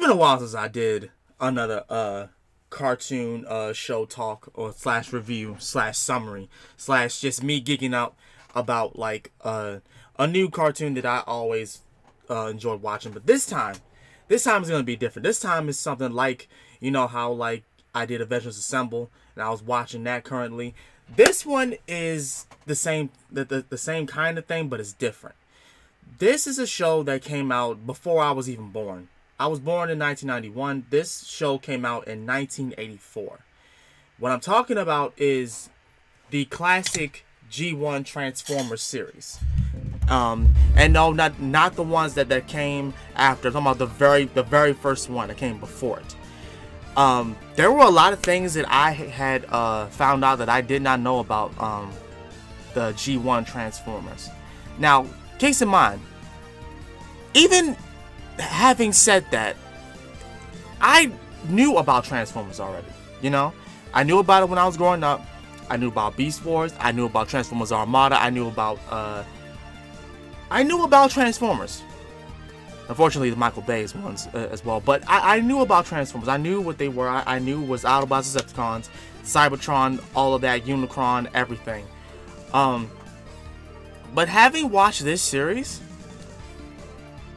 been a while since I did another cartoon show talk or slash review slash summary slash just me geeking out about like a new cartoon that I always enjoyed watching. But this time is gonna be different. This time is something like, you know how like I did Avengers Assemble and I was watching that currently. This one is the same same kind of thing, but it's different. This is a show that came out before I was even born. I was born in 1991. This show came out in 1984. What I'm talking about is the classic G1 Transformers series. And no, not the ones that came after. I'm talking about the very first one that came before it. There were a lot of things that I had found out that I did not know about the G1 Transformers. Now, case in mind, even having said that, I knew about Transformers already. You know, I knew about it when I was growing up. I knew about Beast Wars. I knew about Transformers Armada. I knew about Transformers. Unfortunately, the Michael Bay's ones as well. But I knew about Transformers. I knew what they were. I knew it was Autobots, Decepticons, Cybertron, all of that, Unicron, everything. But having watched this series,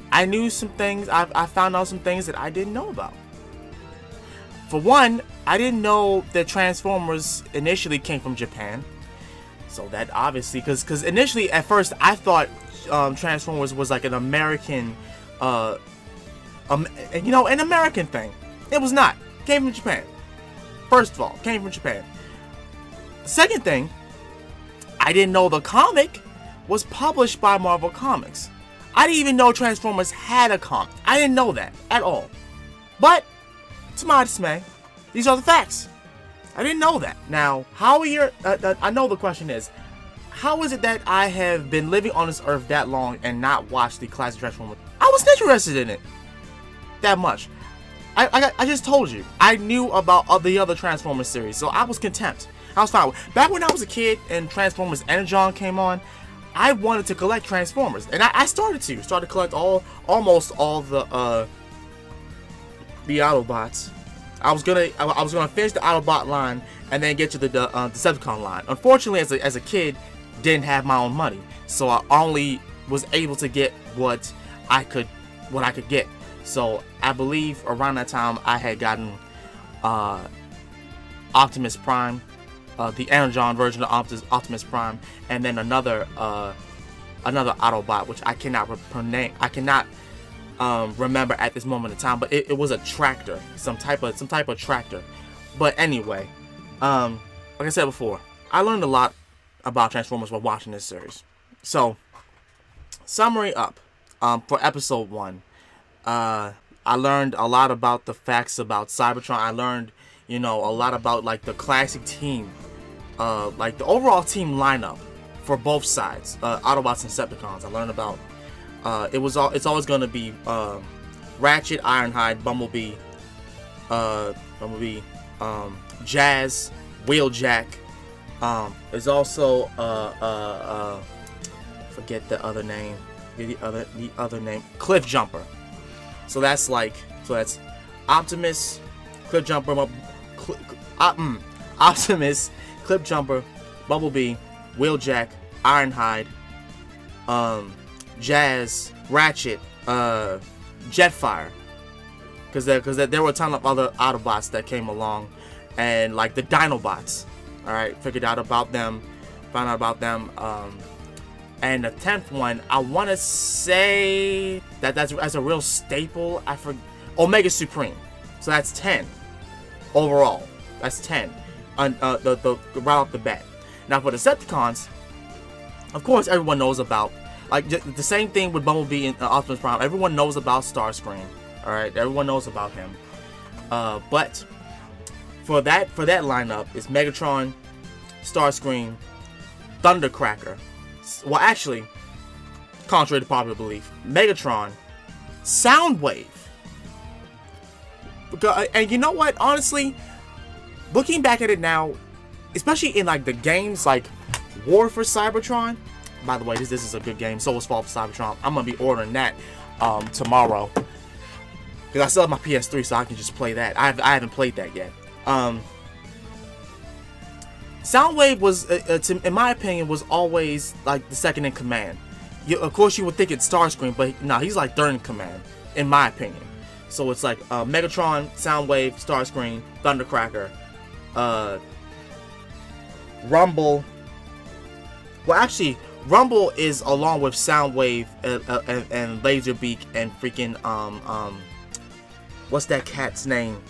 I knew some things. I found out some things that I didn't know about. For one, I didn't know that Transformers initially came from Japan. So that obviously, because initially at first I thought Transformers was like an American, an American thing. It was not. It came from Japan. First of all, came from Japan. Second thing, I didn't know the comic was published by Marvel Comics. I didn't even know Transformers had a comic. I didn't know that at all. But, to my dismay, these are the facts. I didn't know that. Now, how are your... I know the question is, how is it that I have been living on this earth that long and not watched the classic Transformers? I was interested in it that much. I just told you. I knew about the other Transformers series, so I was content. I was fine. Back when I was a kid and Transformers Energon came on, I wanted to collect Transformers, and I started to collect almost all the Autobots. I was gonna finish the Autobot line and then get to the Decepticon line. Unfortunately, as a kid, didn't have my own money, so I only was able to get what I could get. So I believe around that time I had gotten Optimus Prime, the Energon version of Optimus Prime, and then another Autobot, which I cannot remember at this moment in time, but it was a tractor, some type of tractor. But anyway, like I said before, I learned a lot about Transformers while watching this series. So, summary up for episode 1. I learned a lot about the facts about Cybertron. I learned, a lot about like the classic team, like the overall team lineup for both sides, Autobots and Decepticons. I learned about it's always going to be Ratchet, Ironhide, Bumblebee, Jazz, Wheeljack. There's also forget the other name, the other name, Cliffjumper. So that's Optimus, Cliffjumper, Optimus, Cliffjumper, Bumblebee, Wheeljack, Ironhide, Jazz, Ratchet, Jetfire, because there were a ton of other Autobots that came along, and like the Dinobots. All right, found out about them, and the 10th one, I want to say that's a real staple. I forget, Omega Supreme. So that's 10 overall. That's 10 the right off the bat. Now for the Decepticons, of course everyone knows about, like the same thing with Bumblebee and Optimus Prime. Everyone knows about Starscream. All right, everyone knows about him. But for that lineup, it's Megatron, Starscream, Thundercracker. Well, actually, contrary to popular belief, Megatron, Soundwave. And you know what? Honestly, looking back at it now, especially in like the games like War for Cybertron. By the way, this is a good game. So is Fall for Cybertron. I'm gonna be ordering that tomorrow. because I still have my PS3, so I can just play that. I haven't played that yet. Soundwave was, in my opinion, was always like the second in command. Of course, you would think it's Starscream, but no, he's like third in command, in my opinion. So it's like Megatron, Soundwave, Starscream, Thundercracker, Rumble. Well, actually, Rumble is along with Soundwave and Laserbeak and freaking what's that cat's name?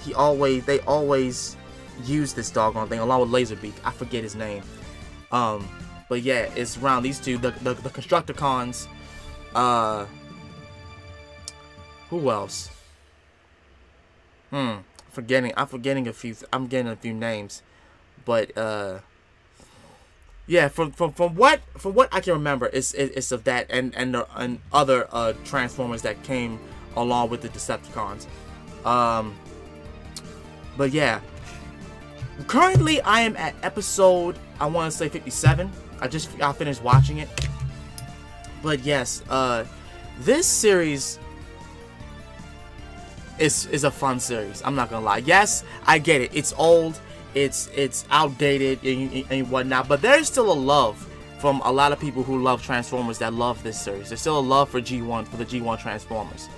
They always use this doggone thing along with Laserbeak. I forget his name. But yeah, it's around these two. The Constructicons. Who else? I'm getting a few names, but yeah, from what I can remember, it's of that and other Transformers that came along with the Decepticons. But yeah, currently I am at episode, I want to say 57. I finished watching it. But yes, this series is a fun series. I'm not gonna lie. Yes, I get it. It's old. It's outdated and whatnot. But there's still a love from a lot of people who love Transformers that love this series. There's still a love for G1, for the G1 Transformers.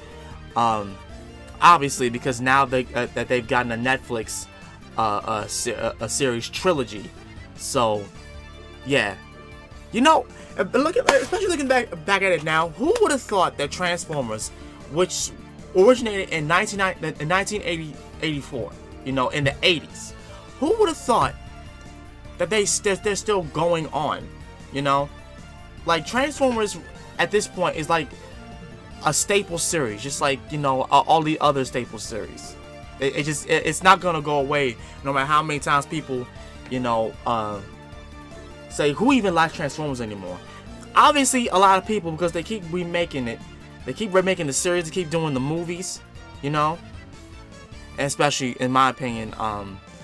Obviously, because now that they've gotten a Netflix a series trilogy. So yeah, you know, especially looking back at it now, who would have thought that Transformers, which originated in 1984, you know, in the 80s, who would have thought that they're still going on, you know? Like, Transformers at this point is like a staple series, just like, you know, all the other staple series. It's not gonna go away no matter how many times people, you know, say who even likes Transformers anymore. Obviously, a lot of people, because they keep remaking it. They keep remaking the series, they keep doing the movies, you know? And especially, in my opinion,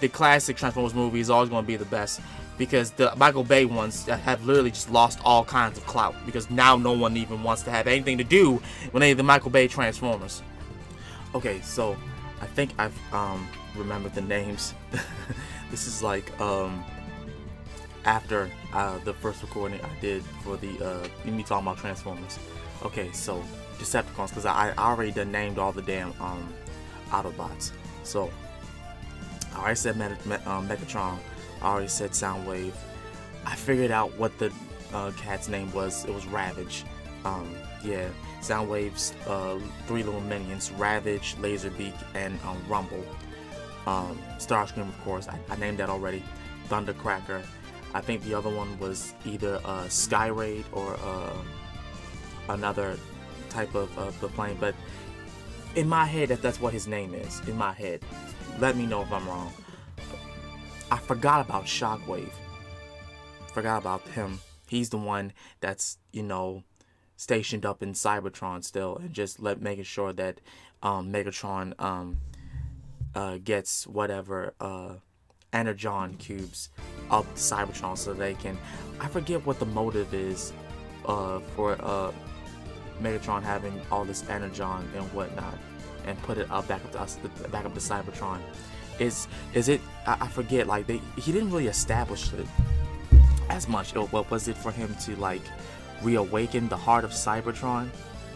the classic Transformers movie is always going to be the best. Because the Michael Bay ones have literally just lost all kinds of clout. Because now no one even wants to have anything to do with any of the Michael Bay Transformers. Okay, so I think I've remembered the names. This is like after the first recording I did for the me talking about Transformers. Okay, so Decepticons, because I already done named all the damn Autobots. So I already said Megatron. I already said Soundwave. I figured out what the cat's name was. It was Ravage. Yeah, Soundwave's 3 little minions: Ravage, Laserbeak, and Rumble. Starscream, of course, I named that already. Thundercracker. I think the other one was either Skyraid or another type of the plane, but in my head that's what his name is. In my head, let me know if I'm wrong. I forgot about Shockwave. Forgot about him. He's the one that's, you know, stationed up in Cybertron still, and just making sure that Megatron gets whatever Energon cubes up to Cybertron so they can. I forget what the motive is for Megatron having all this Energon and whatnot, and put it up back up to Cybertron. Is it? I forget. Like he didn't really establish it as much. What was it for him to like reawaken the heart of Cybertron,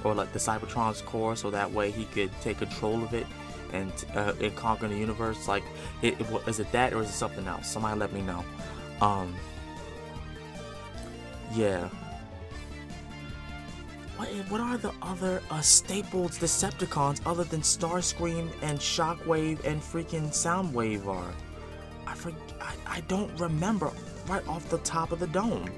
or like the Cybertron's core, so that way he could take control of it and conquer the universe? Like, is it that, or is it something else? Somebody let me know. Yeah. What are the other staples Decepticons other than Starscream and Shockwave and freaking Soundwave are? I don't remember right off the top of the dome.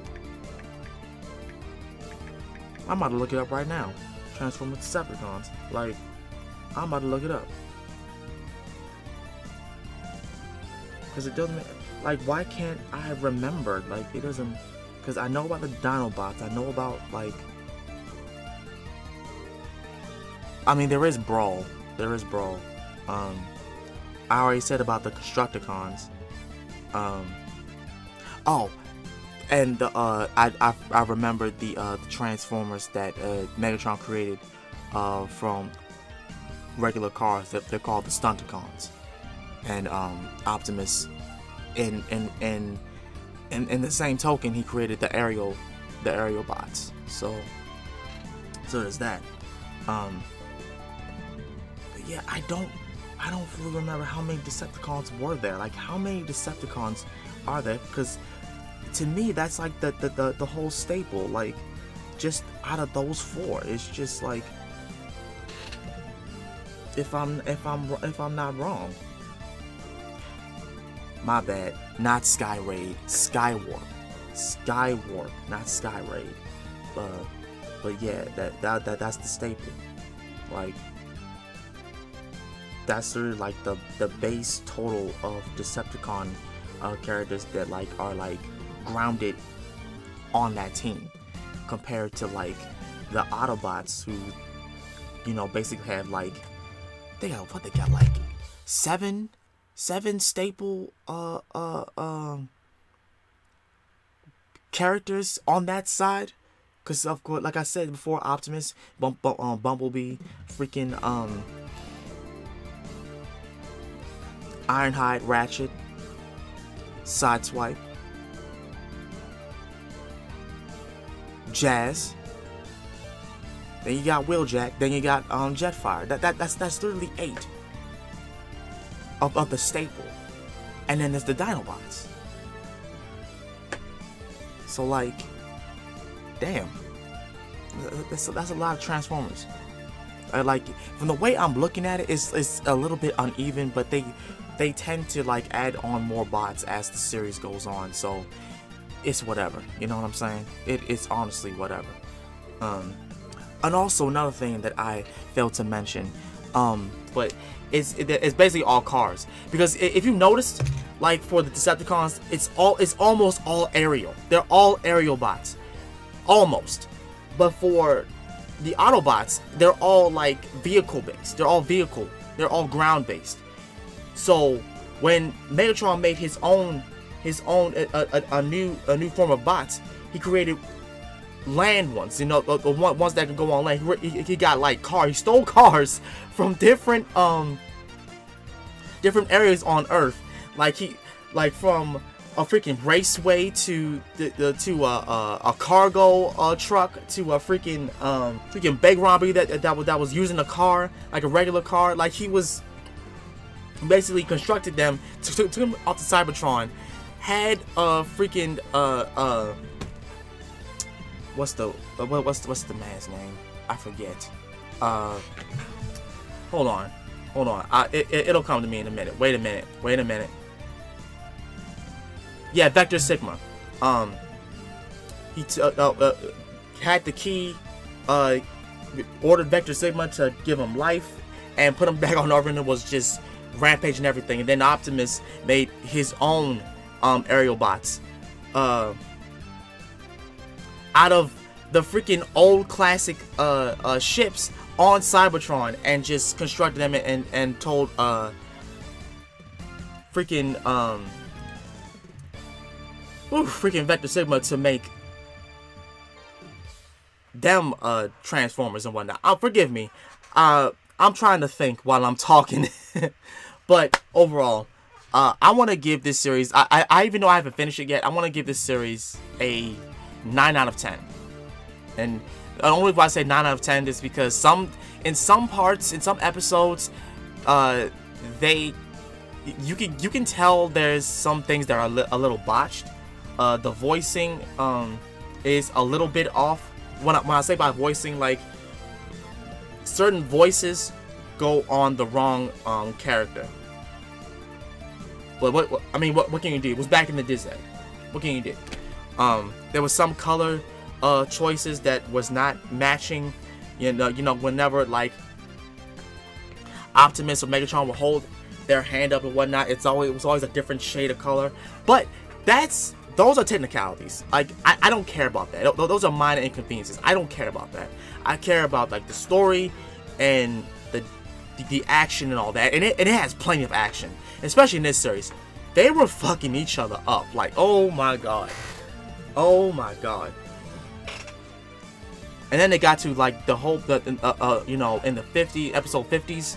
I'm about to look it up right now. Transformers Decepticons. Like, I'm about to look it up. Because it doesn't, like, why can't I remember? Like, it doesn't, because I know about the Dinobots. I know about, like, I mean, there is Brawl. There is Brawl. I already said about the Constructicons. Oh, and I remembered the Transformers that Megatron created from regular cars. They're called the Stunticons. And Optimus, in the same token, he created the aerial bots. So there's that. But yeah, I don't really remember how many Decepticons were there. Like, how many Decepticons are there? Because to me, that's like the whole staple. Like, just out of those 4, it's just like, if I'm not wrong. My bad. Not Skyraid. Skywarp. Skywarp, not Skyraid. But yeah, that's the staple. Like, that's sort of like the base total of Decepticon characters that like are like grounded on that team, compared to like the Autobots, who, you know, basically have like, they got like seven staple characters on that side. Because of course, like I said before, Optimus, Bumblebee, freaking Ironhide, Ratchet, Sideswipe, Jazz. Then you got Wheeljack. Then you got Jetfire. That's literally 8 of the staple. And then there's the Dinobots. So like, damn, that's a lot of Transformers. Like, from the way I'm looking at it, it's a little bit uneven, but they tend to like add on more bots as the series goes on. So it's whatever, you know what I'm saying? It's honestly whatever. And also another thing that I failed to mention, but it's basically all cars, because if you noticed, like for the Decepticons, it's almost all aerial. They're all aerial bots, almost. But for the Autobots, they're all like vehicle based. They're all ground based. So when Megatron made his own a new form of bots, he created land ones, you know, the ones that can go on land. He got like he stole cars from different areas on Earth, like from a freaking raceway to a cargo truck to a freaking big robbery that was using a car, like a regular car. Like, he was basically constructed them, took them off the Cybertron, had a freaking what's the man's name? I forget. Hold on. It'll come to me in a minute. Wait a minute. Yeah, Vector Sigma. He had the key. Ordered Vector Sigma to give him life and put him back on Earth, and it was just rampage and everything. And then Optimus made his own aerial bots out of the freaking old classic ships on Cybertron, and just constructed them and told freaking Vector Sigma to make them Transformers and whatnot. Forgive me, I'm trying to think while I'm talking. But overall, I want to give this series, I even though I haven't finished it yet, I want to give this series a 9 out of 10. And the only reason I say 9 out of 10 is because in some parts, in some episodes, you can tell there's some things that are a little botched. The voicing is a little bit off. When I say by voicing, like, certain voices go on the wrong character. But what can you do? It was back in the Disney. What can you do? There was some color choices that was not matching. You know, whenever like Optimus or Megatron would hold their hand up and whatnot, it was always a different shade of color. But those are technicalities. Like, I don't care about that. Those are minor inconveniences. I don't care about that. I care about like the story and the action and all that. And it has plenty of action, especially in this series. They were fucking each other up. Like, oh my god. Oh my god. And then they got to like the whole, you know, in the episode 50s,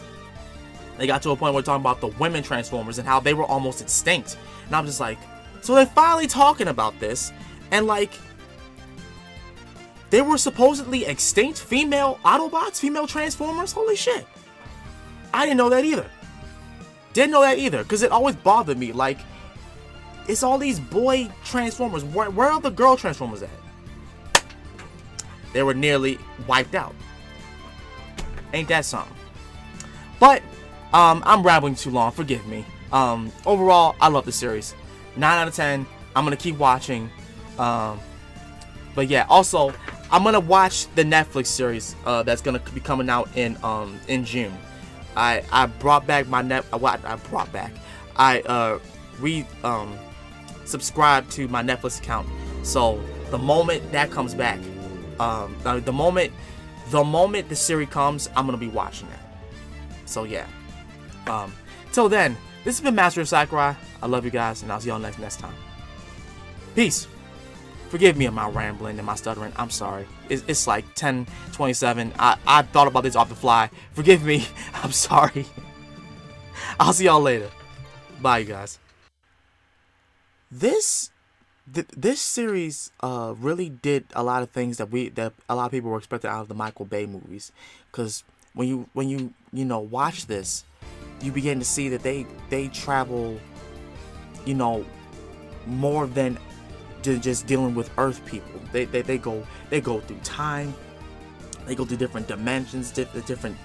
they got to a point where we're talking about the women Transformers and how they were almost extinct. And I'm just like, so they're finally talking about this, and like, they were supposedly extinct female Autobots, female Transformers? Holy shit. I didn't know that either. Didn't know that either, because it always bothered me. Like, it's all these boy Transformers. Where are the girl Transformers at? They were nearly wiped out. Ain't that something? But, I'm rambling too long. Forgive me. Overall, I love the series. 9 out of 10. I'm going to keep watching. But yeah, also, I'm going to watch the Netflix series that's going to be coming out in June. I brought back my subscribed to my Netflix account. So the moment that comes back, the moment the series comes, I'm gonna be watching that. So yeah. Till then, this has been Master of Sakurai. I love you guys, and I'll see y'all next time. Peace. Forgive me of my rambling and my stuttering. I'm sorry. It's like 10:27. I thought about this off the fly. Forgive me. I'm sorry. I'll see y'all later. Bye, you guys. This series really did a lot of things that a lot of people were expecting out of the Michael Bay movies. Because when you watch this, you begin to see that they travel, you know, more than just dealing with Earth people. They go through time. They go through different dimensions, different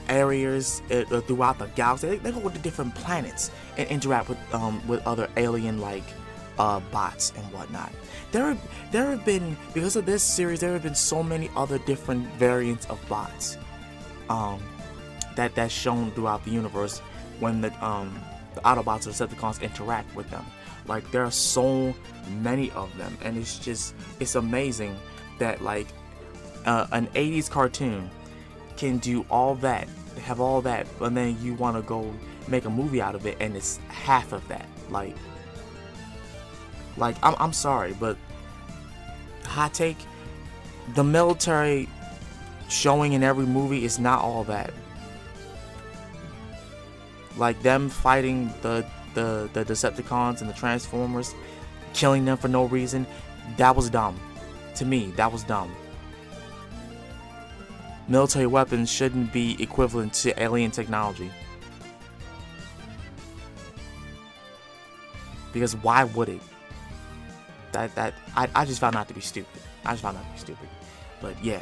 areas throughout the galaxy. They go to different planets and interact with other alien like bots and whatnot. There have been, because of this series, there have been so many other different variants of bots that's shown throughout the universe when the Autobots or Decepticons interact with them. Like, there are so many of them, and it's amazing that like an 80s cartoon can do all that, have all that, and then you want to go make a movie out of it and it's half of that. Like I'm sorry, but hot take, the military showing in every movie is not all that. Like, them fighting the Decepticons and the Transformers, killing them for no reason, that was dumb. To me, that was dumb. Military weapons shouldn't be equivalent to alien technology. Because why would it? I just found that to be stupid. But yeah.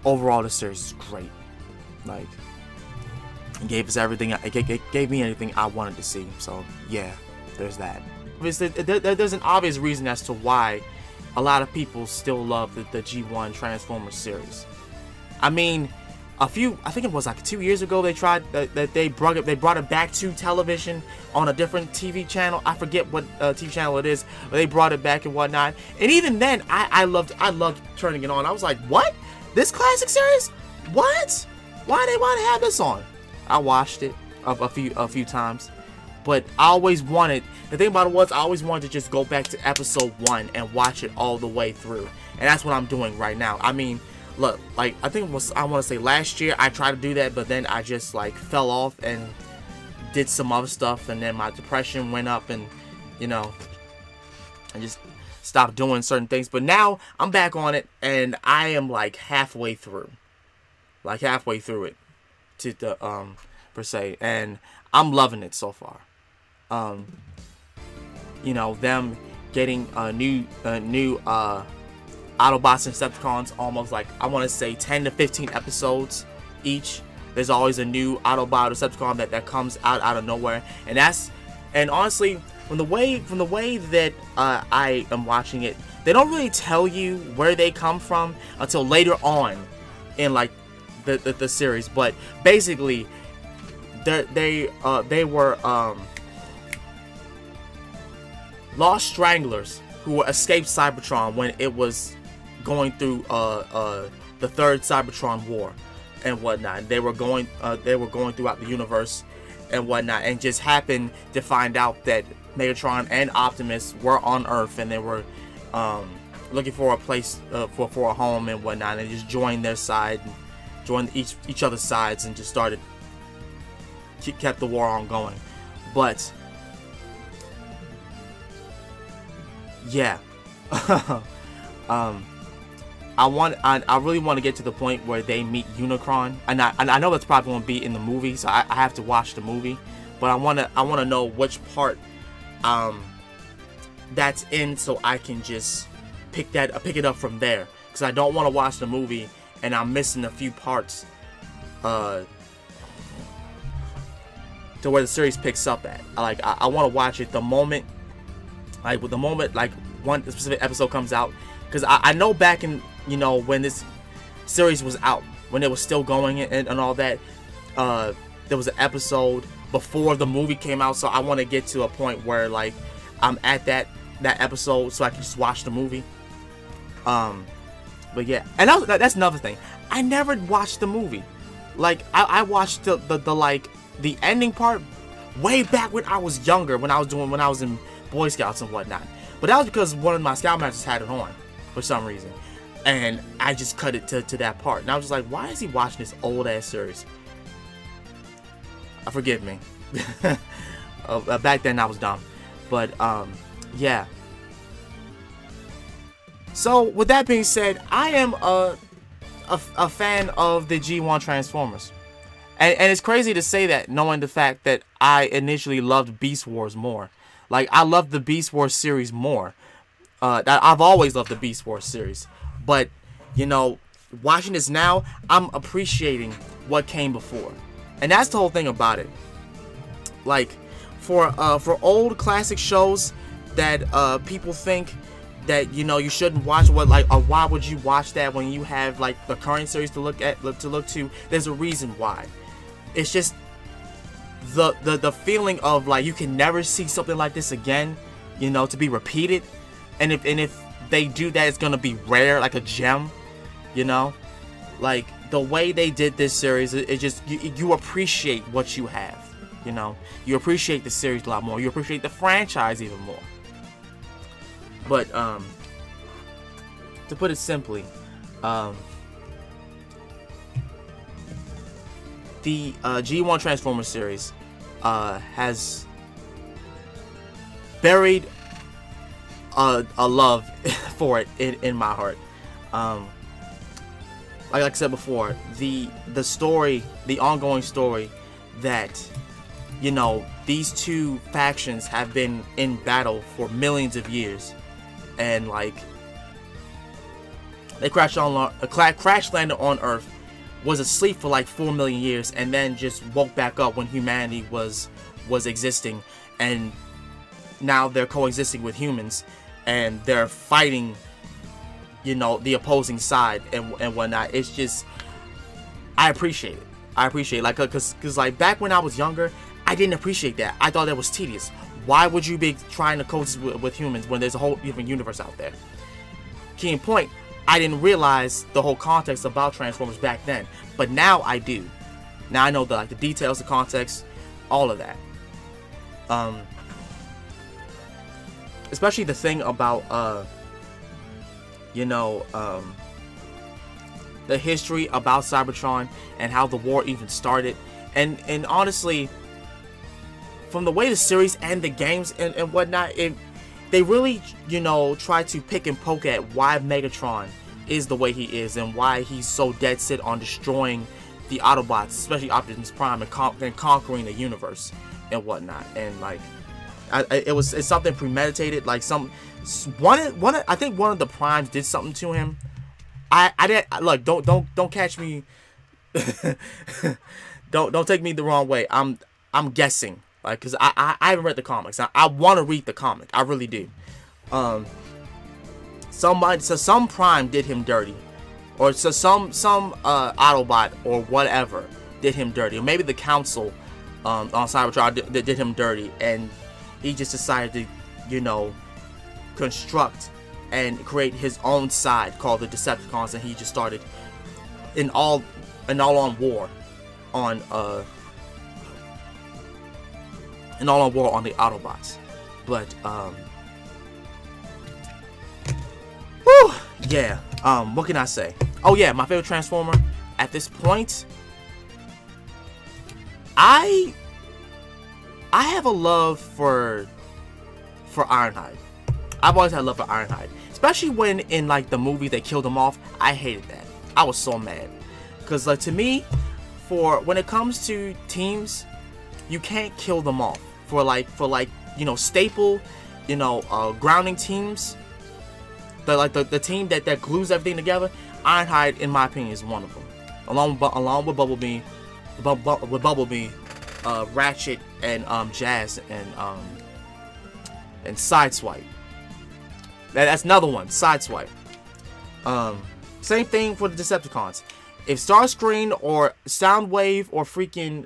Overall, the series is great. Like, it gave us everything. It gave me anything I wanted to see. So yeah, there's that. There's an obvious reason as to why a lot of people still love the G1 Transformers series. I mean, I think it was like 2 years ago they tried they brought it back to television on a different TV channel. I forget what TV channel it is, but they brought it back and whatnot. And even then, I loved turning it on. I was like, what? This classic series? What? Why they want to have this on? I watched it a few times, but I always wanted, the thing about it was, I always wanted to just go back to episode 1 and watch it all the way through. And that's what I'm doing right now. I mean, look, like, I think it was, I want to say last year I tried to do that, but then I just like fell off and did some other stuff, and then my depression went up, and you know, I just stopped doing certain things. But now I'm back on it, and I am like halfway through it to the per se, and I'm loving it so far. You know, them getting new Autobots and Decepticons, almost like, I want to say 10 to 15 episodes each. There's always a new Autobot or Decepticon that comes out of nowhere, and honestly, from the way that I am watching it, they don't really tell you where they come from until later on in like the series. But basically, they were Lost Stranglers who escaped Cybertron when it was going through the third Cybertron war and whatnot. They were going throughout the universe and whatnot, and just happened to find out that Megatron and Optimus were on Earth, and they were looking for a place for a home and whatnot, and just joined their side, and joined each other's sides, and just kept the war on going. But yeah, I really want to get to the point where they meet Unicron, and I know that's probably going to be in the movie, so I have to watch the movie. But I want to know which part that's in, so I can just pick it up from there, because I don't want to watch the movie and I'm missing a few parts to where the series picks up at. I want to watch it the moment one specific episode comes out, because I know back in, you know, when this series was out, when it was still going and all that, there was an episode before the movie came out, so I want to get to a point where like I'm at that episode so I can just watch the movie. But yeah, and that's another thing. I never watched the movie. Like I watched the ending part way back when I was younger, when I was in Boy Scouts and whatnot. But that was because one of my Scoutmasters had it on for some reason, and I just cut it to that part. And I was just like, why is he watching this old ass series? Forgive me. Back then I was dumb. But yeah. So with that being said, I am a fan of the G1 Transformers. And it's crazy to say that, knowing the fact that I initially loved Beast Wars more. Like, I loved the Beast Wars series more. I've always loved the Beast Wars series. But, you know, watching this now, I'm appreciating what came before. And that's the whole thing about it. Like, for old classic shows that people think that, you know, you shouldn't watch, why would you watch that when you have like the current series to look to? There's a reason why. It's just the feeling of like you can never see something like this again, you know, to be repeated. And if they do that, it's gonna be rare, like a gem, you know. Like the way they did this series, it just you appreciate what you have, you know. You appreciate the series a lot more. You appreciate the franchise even more. But to put it simply, the G1 Transformers series has buried a love for it in my heart. Like I said before, the story, the ongoing story that, you know, these two factions have been in battle for millions of years, and like they crash landed on Earth, was asleep for like 4 million years, and then just woke back up when humanity was existing, and now they're coexisting with humans, and they're fighting, you know, the opposing side and whatnot. It's just, I appreciate it. Like, cause like back when I was younger, I didn't appreciate that. I thought that was tedious. Why would you be trying to coexist with humans when there's a whole different universe out there? Key in point, I didn't realize the whole context about Transformers back then, but now I do. Now I know the details, the context, all of that. Especially the thing about you know, the history about Cybertron and how the war even started, and honestly, from the way the series and the games and whatnot, they really, you know, try to pick and poke at why Megatron is the way he is, and why he's so dead set on destroying the Autobots, especially Optimus Prime, and conquering the universe and whatnot. And like, it's something premeditated. Like I think one of the Primes did something to him. I didn't look. Don't catch me. don't take me the wrong way. I'm guessing. Like, cause I haven't read the comics. I want to read the comic. I really do. Some Prime did him dirty, or so some Autobot or whatever did him dirty, or maybe the Council on Cybertron did him dirty, and he just decided to, you know, construct and create his own side called the Decepticons, and he just started an all-on war on the Autobots. But whew, yeah. What can I say? Oh yeah, my favorite Transformer at this point. I have a love for Ironhide. I've always had love for Ironhide, especially when in like the movie they killed him off. I hated that. I was so mad, because like to me, when it comes to teams, you can't kill them off. For like you know, staple, you know, grounding teams. The team that glues everything together. Ironhide, in my opinion, is one of them. Along with Bumblebee, Ratchet and Jazz and Sideswipe. That's another one, Sideswipe. Same thing for the Decepticons. If Starscream or Soundwave or freaking